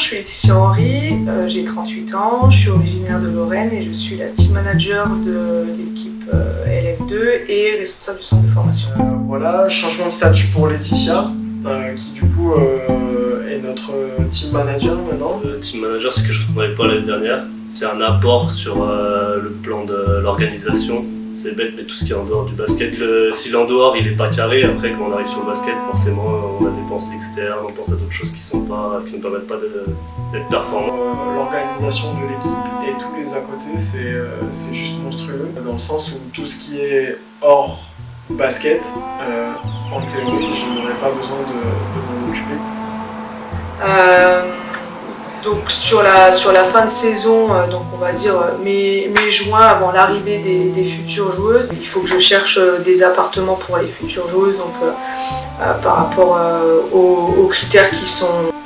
je suis Laetitia Henry, j'ai 38 ans, je suis originaire de Lorraine et je suis la team manager de l'équipe LF2 et responsable du centre de formation. Voilà, changement de statut pour Laetitia, qui du coup est notre team manager maintenant. Le team manager, c'est quelque chose qu'on n'avait pas l'année dernière. C'est un apport sur le plan de l'organisation. C'est bête, mais tout ce qui est en dehors du basket, si l'en dehors il est pas carré, après quand on arrive sur le basket, forcément on a des pensées externes, on pense à d'autres choses qui ne permettent pas d'être performants. L'organisation de l'équipe et tous les à côté, c'est juste monstrueux, dans le sens où tout ce qui est hors basket, en théorie, je n'aurais pas besoin de m'en occuper. Donc sur la fin de saison, donc on va dire mai-juin, avant l'arrivée des futures joueuses, il faut que je cherche des appartements pour les futures joueuses, donc par rapport aux critères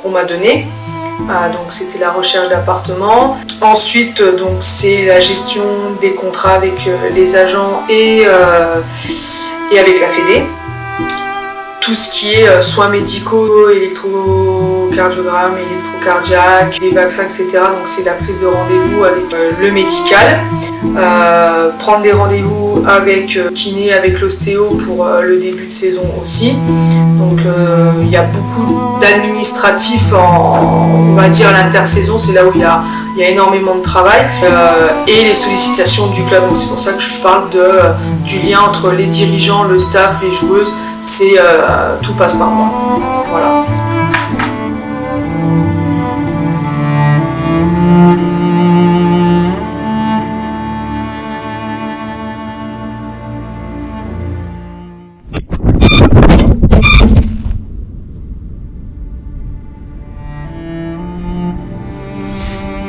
qu'on m'a donnés. Donc c'était la recherche d'appartements. Ensuite donc c'est la gestion des contrats avec les agents et avec la Fédé. Tout ce qui est soins médicaux, électrocardiogramme, électrocardiaque, des vaccins, etc. Donc c'est la prise de rendez-vous avec le médical, prendre des rendez-vous avec kiné, avec l'ostéo pour le début de saison aussi. Donc il y a beaucoup d'administratifs, on va dire l'intersaison, c'est là où il y a énormément de travail et les sollicitations du club. Donc c'est pour ça que je parle du lien entre les dirigeants, le staff, les joueuses. C'est tout passe par moi. Voilà.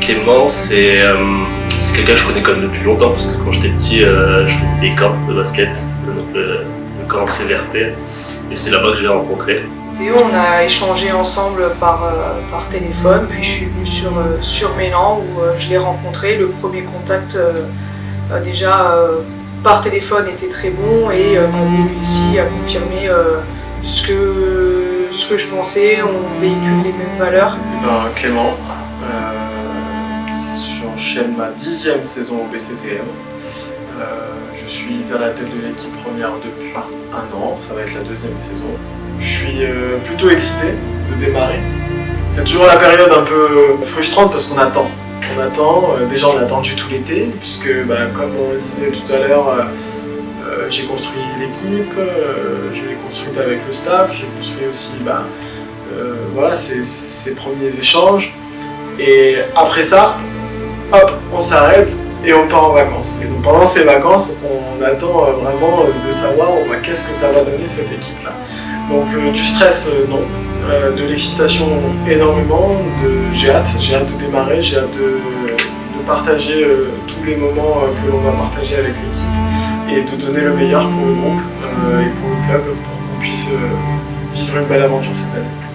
Clément, c'est quelqu'un que je connais quand même depuis longtemps, parce que quand j'étais petit, je faisais des camps de basket, donc le camp CVRP, et c'est là-bas que je l'ai rencontré. Et on a échangé ensemble par téléphone, puis je suis venue sur Mélan où je l'ai rencontré. Le premier contact déjà par téléphone était très bon et m'avait réussi à confirmer ce que je pensais. On véhicule les mêmes valeurs. Clément, j'enchaîne ma 10e saison au BCTM. Je suis à la tête de l'équipe première depuis 1 an, ça va être la 2e saison. Je suis plutôt excité de démarrer. C'est toujours la période un peu frustrante parce qu'on attend. Déjà on a attendu tout l'été, puisque comme on le disait tout à l'heure, j'ai construit l'équipe, je l'ai construite avec le staff, j'ai construit aussi voilà, ces premiers échanges. Et après ça, hop, on s'arrête et on part en vacances. Et donc pendant ces vacances, on attend vraiment de savoir qu'est-ce que ça va donner cette équipe-là. Donc du stress, non. De l'excitation, énormément. J'ai hâte de démarrer, j'ai hâte de partager tous les moments que l'on va partager avec l'équipe et de donner le meilleur pour le groupe et pour le club pour qu'on puisse vivre une belle aventure cette année.